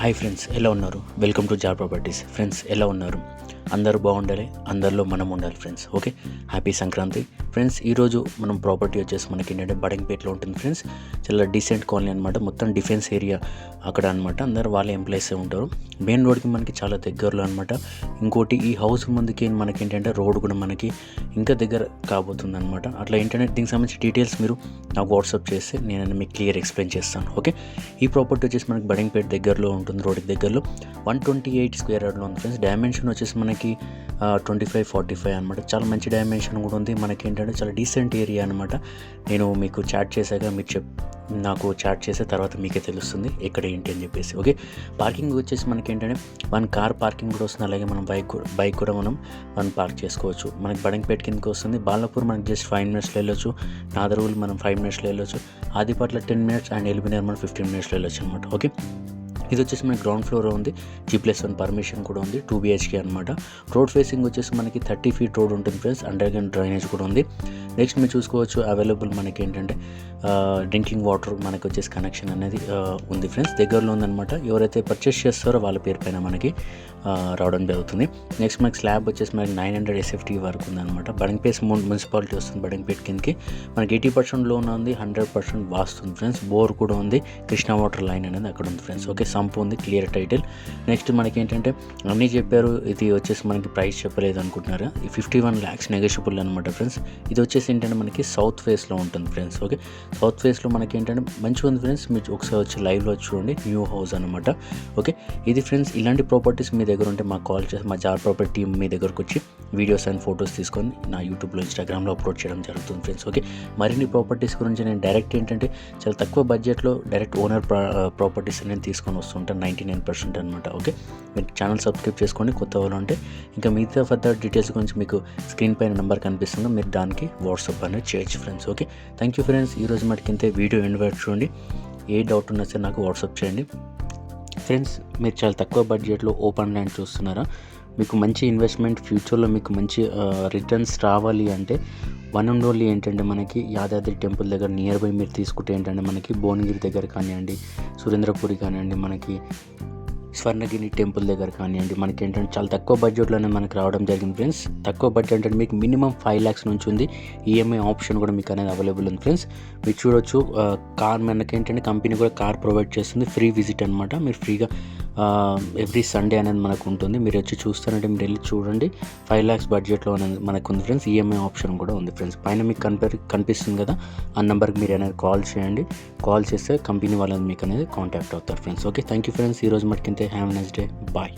Hi friends, ఎలా ఉన్నారు? Welcome to Jar Properties. Friends ఎలా ఉన్నారు? అందరూ బాగుండాలి, అందరిలో మనం ఉండాలి friends. Okay, happy Sankranti friends. ఈరోజు మనం ప్రాపర్టీ వచ్చేసి మనకి ఏంటంటే బడంగపేటలో ఉంటుంది ఫ్రెండ్స్. చాలా డీసెంట్ కాలనీ అనమాట, మొత్తం డిఫెన్స్ ఏరియా అక్కడ అనమాట. అందరూ వాళ్ళే ఎంప్లాయీసే ఉంటారు. మెయిన్ రోడ్కి మనకి చాలా దగ్గరలో అనమాట. ఇంకోటి ఈ హౌస్ ముందుకి మనకి ఏంటంటే రోడ్ కూడా మనకి ఇంకా దగ్గర కాబోతుంది అనమాట. అట్లా ఏంటంటే దీనికి సంబంధించి డీటెయిల్స్ మీరు నాకు వాట్సాప్ చేస్తే నేను మీకు క్లియర్ ఎక్స్ప్లెయిన్ చేస్తాను. ఓకే, ఈ ప్రాపర్టీ వచ్చేసి మనకి బడంగపేట దగ్గరలో ఉంటుంది, రోడ్కి దగ్గరలో 128 స్క్వేర్ యార్డ్లో ఉంది ఫ్రెండ్స్. డైమెన్షన్ వచ్చేసి మనకి 25-45 అనమాట. చాలా మంచి డైమెన్షన్ కూడా ఉంది. మనకి ఏంటంటే చాలా డీసెంట్ ఏరియా అనమాట. నేను మీకు చాట్ చేశాక మీరు నాకు చాట్ చేసే తర్వాత మీకే తెలుస్తుంది ఎక్కడ ఏంటి అని చెప్పేసి. ఓకే, పార్కింగ్ వచ్చేసి మనకి ఏంటంటే 1 కార్ పార్కింగ్ కూడా వస్తుంది. అలాగే మనం బైక్ కూడా మనం 1 పార్క్ చేసుకోవచ్చు. మనకి బడంగపేట కిందకి వస్తుంది. బాలాపూర్ మనకి జస్ట్ 5 మినిట్స్లో వెళ్ళొచ్చు. నాదర్వుల్ మనం 5 మినిట్స్లో వెళ్ళొచ్చు. ఆదిపట్ల 10 మినిట్స్ అండ్ ఎల్బినగర్ మనం 15 మినిట్స్లో వెళ్ళొచ్చు అనమాట. ఓకే, ఇది వచ్చేసి మనకి గ్రౌండ్ ఫ్లోర్ ఉంది. G+1 పర్మిషన్ కూడా ఉంది. 2 BHK అనమాట. రోడ్ ఫేసింగ్ వచ్చేసి మనకి 30 feet రోడ్ ఉంటుంది ఫ్రెండ్స్. అండర్ గ్రౌండ్ డ్రైనేజ్ కూడా ఉంది. నెక్స్ట్ మీరు చూసుకోవచ్చు అవైలబుల్ మనకి ఏంటంటే డ్రింకింగ్ వాటర్ మనకి వచ్చేసి కనెక్షన్ అనేది ఉంది ఫ్రెండ్స్. దగ్గరలో ఉందన్నమాట. ఎవరైతే పర్చేస్ చేస్తారో వాళ్ళ పేరు పైన మనకి రావడం జరుగుతుంది. నెక్స్ట్ మనకి స్లాబ్ వచ్చేసి మనకి 900 SFT వరకు ఉందన్నమాట. బడంగపేట మున్సిపాలిటీ వస్తుంది. బడంగపేట కిందకి మనకి 80% లోన్ ఉంది, 100% వాస్తుంది ఫ్రెండ్స్. బోర్ కూడా ఉంది. కృష్ణా వాటర్ లైన్ అనేది అక్కడ ఉంది ఫ్రెండ్స్. ఓకే, సంపు ఉంది, క్లియర్ టైటిల్. నెక్స్ట్ మనకి ఏంటంటే అన్నీ చెప్పారు. ఇది వచ్చేసి మనకి ప్రైస్ చెప్పలేదు అనుకుంటున్నారా? ఈ 51 lakhs నెగోషియబుల్ అనమాట ఫ్రెండ్స్. ఇది వచ్చేసి ఏంటంటే మనకి సౌత్ ఫేస్లో ఉంటుంది ఫ్రెండ్స్. ఓకే, సౌత్ ఫేస్లో మనకి ఏంటంటే మంచిగా ఉంది ఫ్రెండ్స్. మీరు ఒకసారి వచ్చి లైవ్లో చూడండి. న్యూ హౌస్ అనమాట. ఓకే, ఇది ఫ్రెండ్స్. ఇలాంటి ప్రాపర్టీస్ మీ దగ్గర ఉంటే మాకు కాల్ చేసి మా జార్ ప్రాపర్టీ టీమ్ మీ దగ్గరకు వచ్చి వీడియోస్ అండ్ ఫొటోస్ తీసుకొని నా యూట్యూబ్లో, ఇన్స్టాగ్రామ్లో అప్లోడ్ చేయడం జరుగుతుంది ఫ్రెండ్స్. ఓకే, మరిన్ని ప్రాపర్టీస్ గురించి నేను డైరెక్ట్ ఏంటంటే చాలా తక్కువ బడ్జెట్లో డైరెక్ట్ ఓనర్ ప్రాపర్టీస్ నేను తీసుకొని వస్తుంటాను 99% అనమాట. ఓకే, మీరు ఛానల్ సబ్స్క్రైబ్ చేసుకోండి కొత్త వాళ్ళు ఉంటే. ఇంకా మిగతా ఫర్దర్ డీటెయిల్స్ గురించి మీకు స్క్రీన్ పైన నెంబర్ కనిపిస్తుంది, మీరు దానికి వాట్సాప్ అనేది చేయొచ్చు friends. Okay, thank you friends. ఈరోజు మటుకింతే వీడియో ఎండ్ వరకు చూడండి. ఏ డౌట్ ఉన్నా సరే నాకు వాట్సాప్ చేయండి ఫ్రెండ్స్. మీరు చాలా తక్కువ బడ్జెట్లో ఓపెన్ ల్యాండ్ చూస్తున్నారా? మీకు మంచి ఇన్వెస్ట్మెంట్, ఫ్యూచర్లో మీకు మంచి రిటర్న్స్ రావాలి అంటే వన్ అండ్ ఓన్లీ ఏంటంటే మనకి యాదాద్రి టెంపుల్ దగ్గర నియర్ బై మీరు తీసుకుంటే ఏంటంటే మనకి భువనగిరి దగ్గర కానివ్వండి, సురేంద్రపురి కానివ్వండి, మనకి స్వర్ణగిరి టెంపుల్ దగ్గర కానివ్వండి, మనకి ఏంటంటే చాలా తక్కువ బడ్జెట్లోనే మనకి రావడం జరిగింది ఫ్రెండ్స్. తక్కువ బడ్జెట్ అంటే మీకు మినిమం 5 lakhs నుంచి ఉంది. ఈఎంఐ ఆప్షన్ కూడా మీకు అనేది అవైలబుల్ ఉంది ఫ్రెండ్స్. మీరు చూడొచ్చు. కార్ మనకి ఏంటంటే కంపెనీ కూడా కార్ ప్రొవైడ్ చేస్తుంది. ఫ్రీ విజిట్ అనమాట. మీరు ఫ్రీగా ఎవ్రీ సండే అనేది మనకు ఉంటుంది. మీరు వచ్చి చూస్తారంటే మీరు వెళ్ళి చూడండి. 5 lakhs బడ్జెట్లో అనేది మనకు ఉంది ఫ్రెండ్స్. ఈఎంఐ ఆప్షన్ కూడా ఉంది ఫ్రెండ్స్. పైన మీకు కనిపిస్తుంది కదా, ఆ నెంబర్కి మీరు అనేది కాల్ చేయండి. కాల్ చేస్తే కంపెనీ వాళ్ళని మీకు అనేది కాంటాక్ట్ అవుతారు friends. Okay, thank you friends. ఈరోజు మటుకింతే. Have a nice day. Bye.